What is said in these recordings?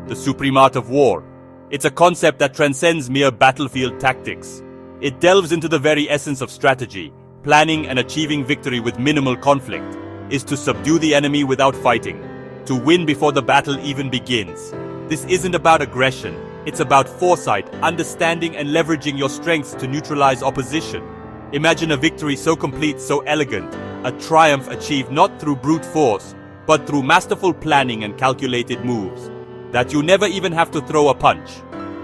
the supreme art of war. It's a concept that transcends mere battlefield tactics. It delves into the very essence of strategy. Planning and achieving victory with minimal conflict is to subdue the enemy without fighting, to win before the battle even begins. This isn't about aggression. It's about foresight, understanding, and leveraging your strengths to neutralize opposition. Imagine a victory so complete, so elegant, a triumph achieved not through brute force, but through masterful planning and calculated moves, that you never even have to throw a punch.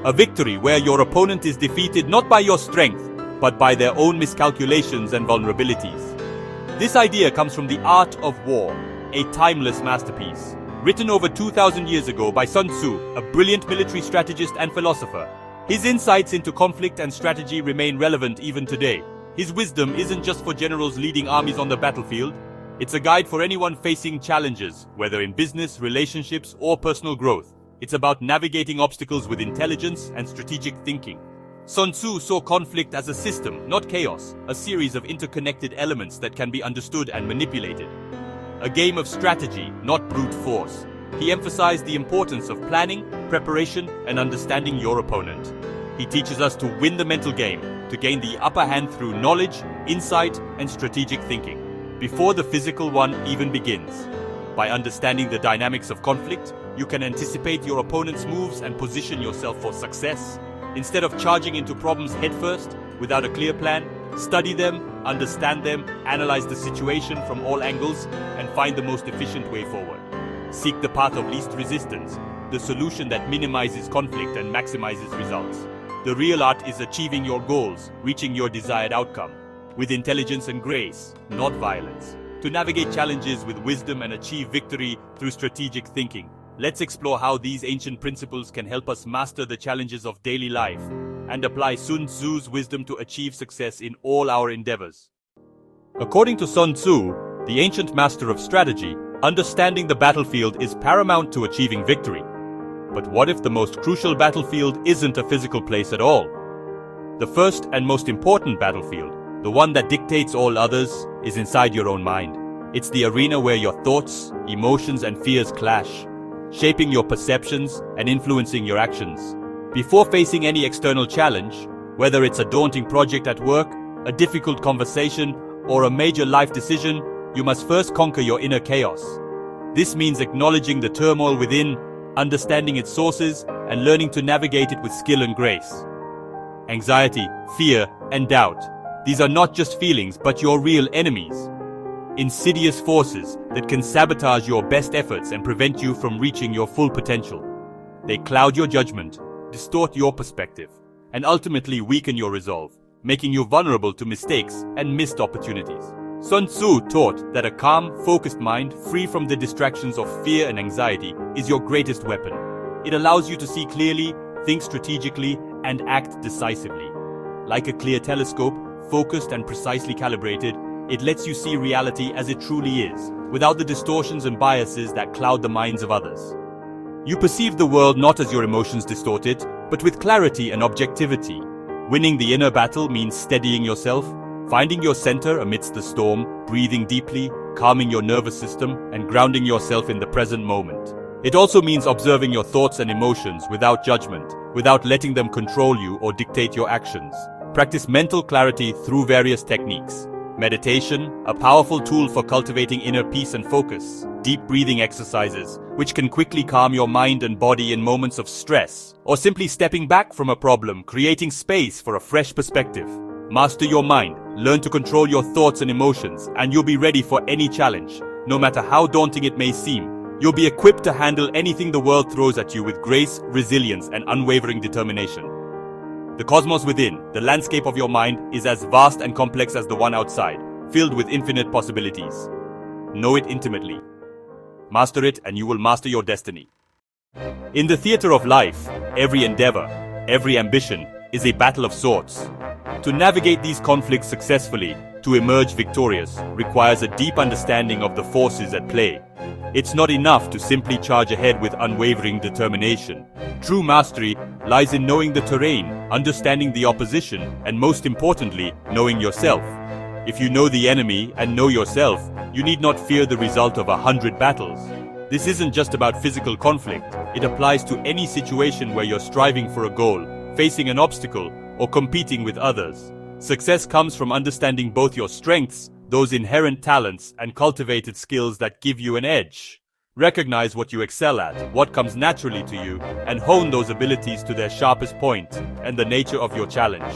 A victory where your opponent is defeated not by your strength, but by their own miscalculations and vulnerabilities. This idea comes from The Art of War, a timeless masterpiece, written over 2,000 years ago by Sun Tzu, a brilliant military strategist and philosopher. His insights into conflict and strategy remain relevant even today. His wisdom isn't just for generals leading armies on the battlefield. It's a guide for anyone facing challenges, whether in business, relationships, or personal growth. It's about navigating obstacles with intelligence and strategic thinking. Sun Tzu saw conflict as a system, not chaos, a series of interconnected elements that can be understood and manipulated. A game of strategy, not brute force. He emphasized the importance of planning, preparation, and understanding your opponent. He teaches us to win the mental game, to gain the upper hand through knowledge, insight, and strategic thinking, before the physical one even begins. By understanding the dynamics of conflict, you can anticipate your opponent's moves and position yourself for success. Instead of charging into problems headfirst, without a clear plan, study them, understand them, analyze the situation from all angles, and find the most efficient way forward. Seek the path of least resistance, the solution that minimizes conflict and maximizes results. The real art is achieving your goals, reaching your desired outcome, with intelligence and grace, not violence. To navigate challenges with wisdom and achieve victory through strategic thinking, let's explore how these ancient principles can help us master the challenges of daily life and apply Sun Tzu's wisdom to achieve success in all our endeavors. According to Sun Tzu, the ancient master of strategy, understanding the battlefield is paramount to achieving victory. But what if the most crucial battlefield isn't a physical place at all? The first and most important battlefield, the one that dictates all others, is inside your own mind. It's the arena where your thoughts, emotions, and fears clash, shaping your perceptions and influencing your actions. Before facing any external challenge, whether it's a daunting project at work, a difficult conversation, or a major life decision, you must first conquer your inner chaos. This means acknowledging the turmoil within, understanding its sources, and learning to navigate it with skill and grace. Anxiety, fear, and doubt. These are not just feelings, but your real enemies. Insidious forces that can sabotage your best efforts and prevent you from reaching your full potential. They cloud your judgment, distort your perspective, and ultimately weaken your resolve, making you vulnerable to mistakes and missed opportunities. Sun Tzu taught that a calm, focused mind, free from the distractions of fear and anxiety, is your greatest weapon. It allows you to see clearly, think strategically, and act decisively. Like a clear telescope, focused and precisely calibrated, it lets you see reality as it truly is, without the distortions and biases that cloud the minds of others. You perceive the world not as your emotions distort it, but with clarity and objectivity. Winning the inner battle means steadying yourself, finding your center amidst the storm, breathing deeply, calming your nervous system, and grounding yourself in the present moment. It also means observing your thoughts and emotions without judgment, without letting them control you or dictate your actions. Practice mental clarity through various techniques. Meditation, a powerful tool for cultivating inner peace and focus. Deep breathing exercises, which can quickly calm your mind and body in moments of stress. Or simply stepping back from a problem, creating space for a fresh perspective. Master your mind, learn to control your thoughts and emotions, and you'll be ready for any challenge. No matter how daunting it may seem, you'll be equipped to handle anything the world throws at you with grace, resilience, and unwavering determination. The cosmos within, the landscape of your mind, is as vast and complex as the one outside, filled with infinite possibilities. Know it intimately. Master it, and you will master your destiny. In the theater of life, every endeavor, every ambition, is a battle of sorts. To navigate these conflicts successfully, to emerge victorious, requires a deep understanding of the forces at play. It's not enough to simply charge ahead with unwavering determination. True mastery lies in knowing the terrain, understanding the opposition, and most importantly, knowing yourself. If you know the enemy and know yourself, you need not fear the result of 100 battles. This isn't just about physical conflict. It applies to any situation where you're striving for a goal, facing an obstacle, or competing with others. Success comes from understanding both your strengths, those inherent talents, and cultivated skills that give you an edge. Recognize what you excel at, what comes naturally to you, and hone those abilities to their sharpest point and the nature of your challenge.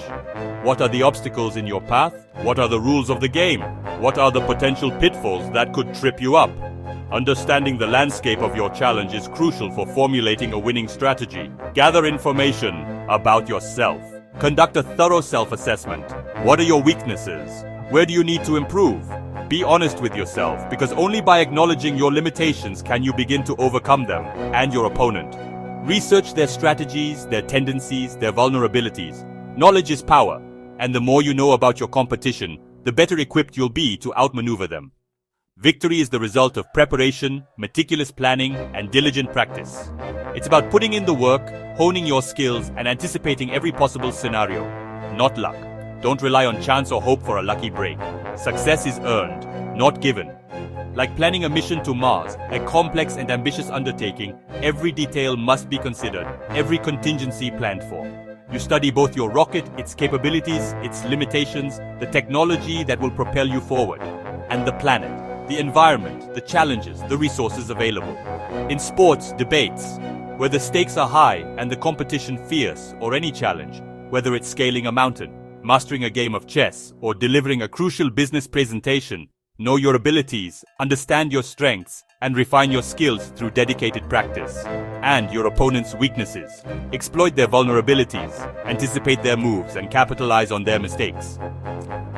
What are the obstacles in your path? What are the rules of the game? What are the potential pitfalls that could trip you up? Understanding the landscape of your challenge is crucial for formulating a winning strategy. Gather information about yourself. Conduct a thorough self-assessment. What are your weaknesses? Where do you need to improve? Be honest with yourself, because only by acknowledging your limitations can you begin to overcome them and your opponent. Research their strategies, their tendencies, their vulnerabilities. Knowledge is power, and the more you know about your competition, the better equipped you'll be to outmaneuver them. Victory is the result of preparation, meticulous planning, and diligent practice. It's about putting in the work, honing your skills, and anticipating every possible scenario, not luck. Don't rely on chance or hope for a lucky break. Success is earned, not given. Like planning a mission to Mars, a complex and ambitious undertaking, every detail must be considered, every contingency planned for. You study both your rocket, its capabilities, its limitations, the technology that will propel you forward, and the planet, the environment, the challenges, the resources available. In sports, debates, where the stakes are high and the competition fierce, or any challenge, whether it's scaling a mountain, mastering a game of chess, or delivering a crucial business presentation, know your abilities, understand your strengths, and refine your skills through dedicated practice. And your opponent's weaknesses. Exploit their vulnerabilities, anticipate their moves, and capitalize on their mistakes.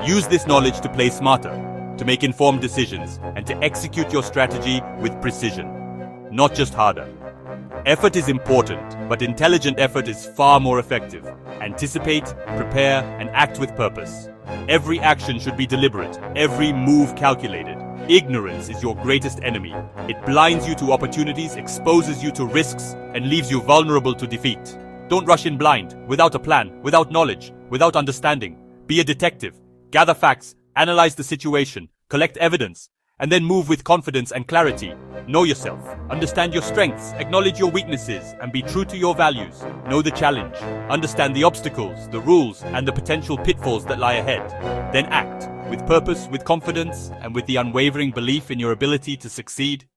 Use this knowledge to play smarter, to make informed decisions, and to execute your strategy with precision, not just harder. Effort is important, but intelligent effort is far more effective. Anticipate, prepare, and act with purpose. Every action should be deliberate, every move calculated. Ignorance is your greatest enemy. It blinds you to opportunities, exposes you to risks, and leaves you vulnerable to defeat. Don't rush in blind, without a plan, without knowledge, without understanding. Be a detective. Gather facts, analyze the situation, collect evidence, and then move with confidence and clarity. Know yourself, understand your strengths, acknowledge your weaknesses, and be true to your values. Know the challenge, understand the obstacles, the rules, and the potential pitfalls that lie ahead. Then act, with purpose, with confidence, and with the unwavering belief in your ability to succeed.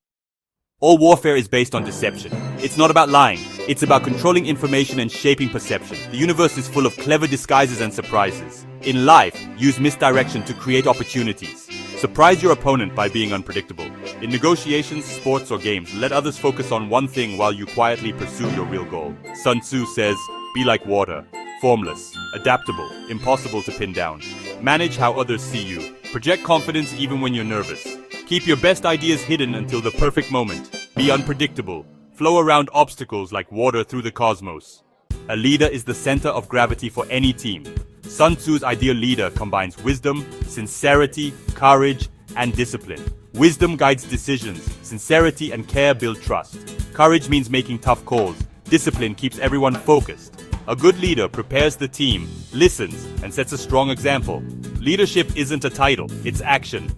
All warfare is based on deception. It's not about lying, it's about controlling information and shaping perception. The universe is full of clever disguises and surprises. In life, use misdirection to create opportunities. Surprise your opponent by being unpredictable. In negotiations, sports, or games, let others focus on one thing while you quietly pursue your real goal. Sun Tzu says, be like water, formless, adaptable, impossible to pin down. Manage how others see you. Project confidence even when you're nervous. Keep your best ideas hidden until the perfect moment. Be unpredictable. Flow around obstacles like water through the cosmos. A leader is the center of gravity for any team. Sun Tzu's ideal leader combines wisdom, sincerity, courage, and discipline. Wisdom guides decisions, sincerity and care build trust. Courage means making tough calls. Discipline keeps everyone focused. A good leader prepares the team, listens, and sets a strong example. Leadership isn't a title, it's action.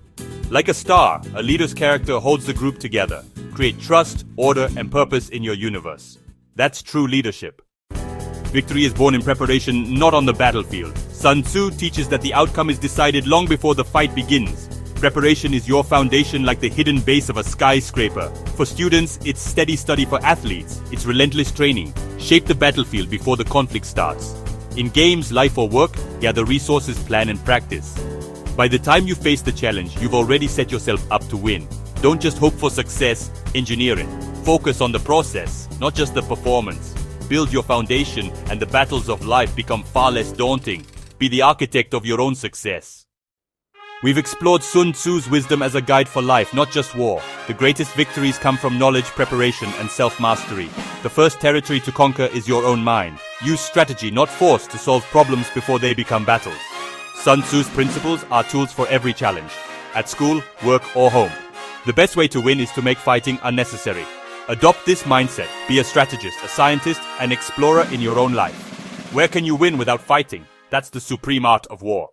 Like a star, a leader's character holds the group together. Create trust, order, and purpose in your universe. That's true leadership. Victory is born in preparation, not on the battlefield. Sun Tzu teaches that the outcome is decided long before the fight begins. Preparation is your foundation, like the hidden base of a skyscraper. For students, it's steady study. For athletes, it's relentless training. Shape the battlefield before the conflict starts. In games, life, or work, gather resources, plan, and practice. By the time you face the challenge, you've already set yourself up to win. Don't just hope for success, engineer it. Focus on the process, not just the performance. Build your foundation, and the battles of life become far less daunting. Be the architect of your own success. We've explored Sun Tzu's wisdom as a guide for life, not just war. The greatest victories come from knowledge, preparation, and self-mastery. The first territory to conquer is your own mind. Use strategy, not force, to solve problems before they become battles. Sun Tzu's principles are tools for every challenge, at school, work, or home. The best way to win is to make fighting unnecessary. Adopt this mindset. Be a strategist, a scientist, an explorer in your own life. Where can you win without fighting? That's the supreme art of war.